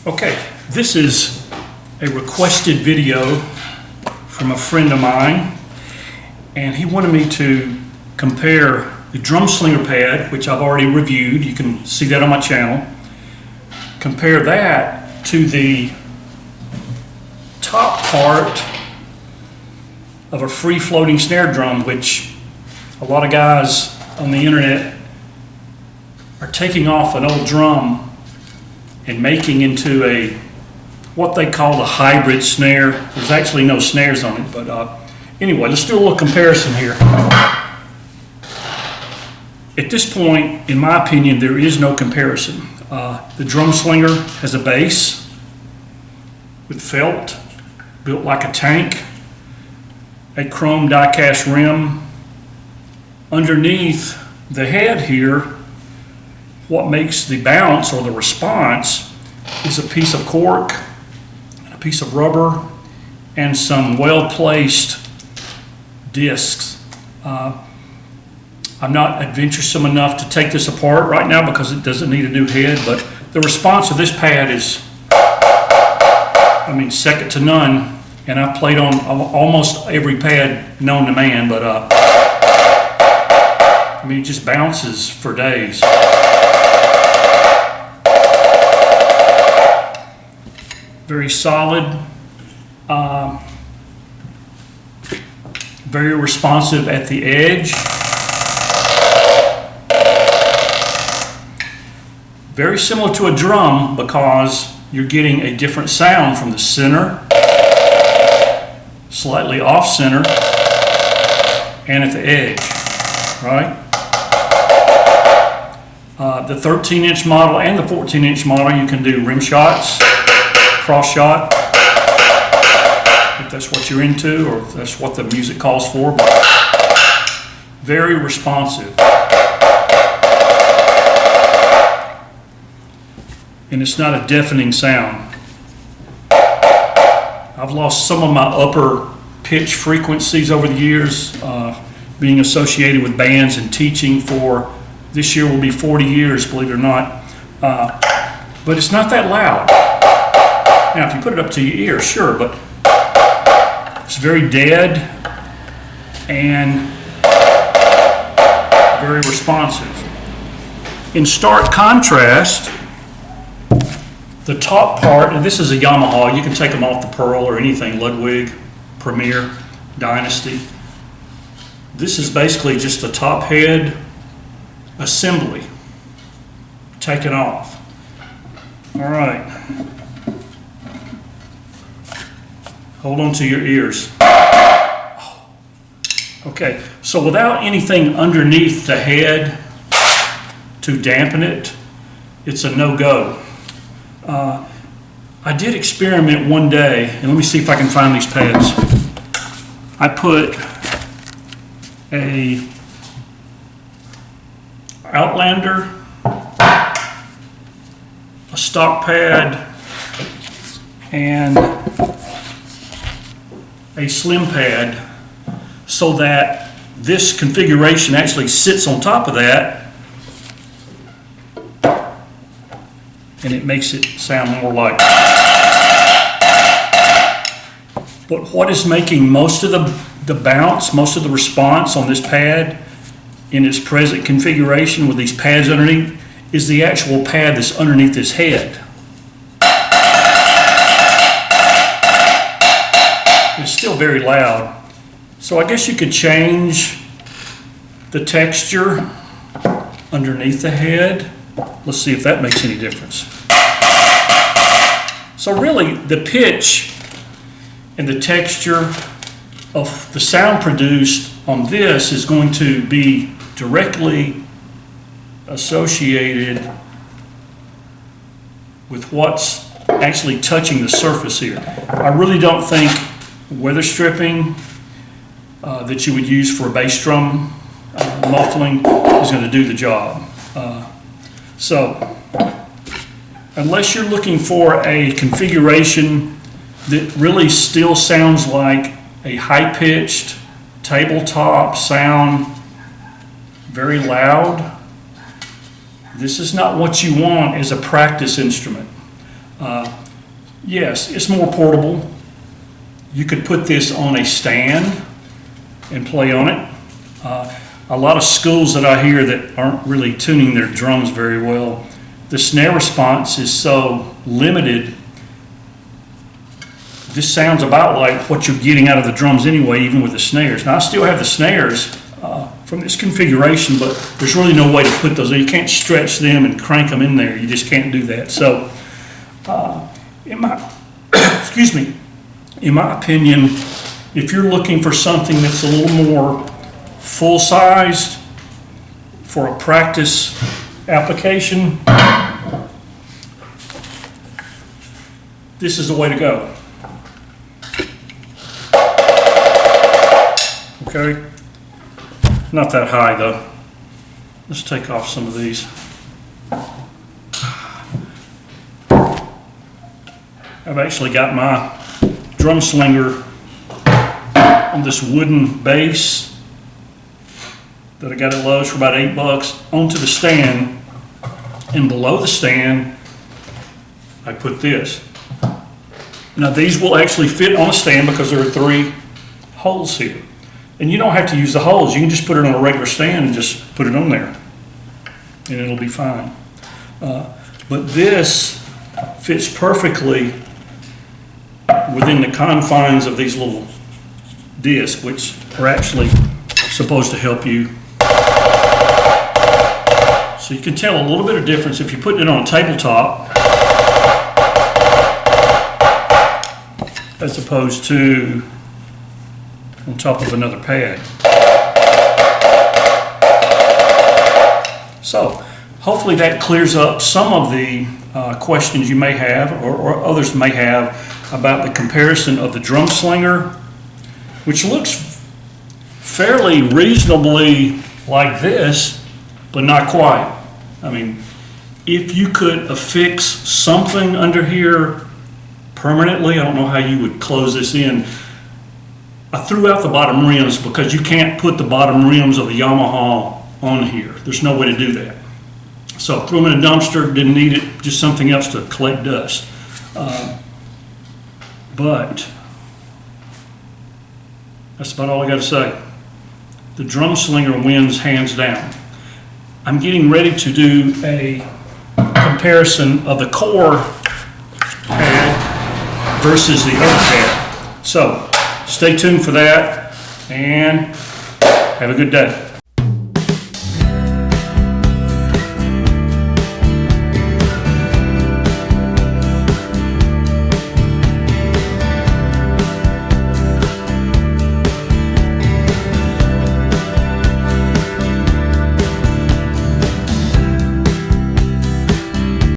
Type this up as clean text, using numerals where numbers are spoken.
Okay, this is a requested video from a friend of mine, and he wanted me to compare the Drumslinger Pad, which I've already reviewed. You can see that on my channel. Compare that to the top part of a free-floating snare drum, which a lot of guys on the internet are taking off an old drum and making into a what they call a hybrid snare. There's actually no snares on it, but anyway, let's do a little comparison here. At this point, in my opinion, there is no comparison. The Drumslinger has a bass with felt, built like a tank, a chrome die-cast rim. Underneath the head here, what makes the bounce or the response is a piece of cork, a piece of rubber, and some well-placed discs. I'm not adventuresome enough to take this apart right now because it doesn't need a new head, but the response of this pad is, second to none. And I've played on almost every pad known to man, but it just bounces for days. Very solid, very responsive at the edge. Very similar to a drum because you're getting a different sound from the center, slightly off center, and at the edge, right? The 13-inch model and the 14-inch model, you can do rim shots, cross shot, if that's what you're into or if that's what the music calls for. But very responsive. And it's not a deafening sound. I've lost some of my upper pitch frequencies over the years, being associated with bands and teaching for, this year will be 40 years, believe it or not. But it's not that loud. Now, if you put it up to your ear, sure, but it's very dead and very responsive. In stark contrast, the top part, and this is a Yamaha, you can take them off the Pearl or anything, Ludwig, Premier, Dynasty. This is basically just the top head assembly taken off. All right. Hold on to your ears. Okay, so without anything underneath the head to dampen it, it's a no-go. I did experiment one day, and let me see if I can find these pads. I put a Outlander, a stock pad, and a slim pad so that this configuration actually sits on top of that, and it makes it sound more like. But what is making most of the bounce, most of the response on this pad in its present configuration with these pads underneath is the actual pad that's underneath this head. It's still very loud. So I guess you could change the texture underneath the head. Let's see if that makes any difference. So really, the pitch and the texture of the sound produced on this is going to be directly associated with what's actually touching the surface here. I really don't think weather stripping that you would use for a bass drum muffling is going to do the job. So unless you're looking for a configuration that really still sounds like a high-pitched tabletop sound, very loud, this is not what you want as a practice instrument. Yes, it's more portable. You could put this on a stand and play on it. A lot of schools that I hear that aren't really tuning their drums very well, the snare response is so limited. This sounds about like what you're getting out of the drums anyway, even with the snares. Now I still have the snares from this configuration, but there's really no way to put those in. You can't stretch them and crank them in there. You just can't do that. So in my excuse me, in my opinion, if you're looking for something that's a little more full-sized for a practice application, this is the way to go. Okay, not that high though. Let's take off some of these. I've actually got my Drumslinger on this wooden base that I got at Lowe's for about $8 onto the stand, and below the stand I put this. Now these will actually fit on a stand because there are 3 holes here. And you don't have to use the holes. You can just put it on a regular stand and just put it on there, and it'll be fine. But this fits perfectly within the confines of these little discs, which are actually supposed to help you. So you can tell a little bit of difference if you put it on a tabletop as opposed to on top of another pad. So hopefully that clears up some of the questions you may have or others may have about the comparison of the Drumslinger, which looks fairly reasonably like this, but not quite. I mean, if you could affix something under here permanently, I don't know how you would close this in. I threw out the bottom rims because you can't put the bottom rims of the Yamaha on here. There's no way to do that. So threw them in a dumpster, didn't need it, just something else to collect dust. But that's about all I got to say. The Drumslinger wins hands down. I'm getting ready to do a comparison of the Corps pad versus the other pad. So stay tuned for that, and have a good day.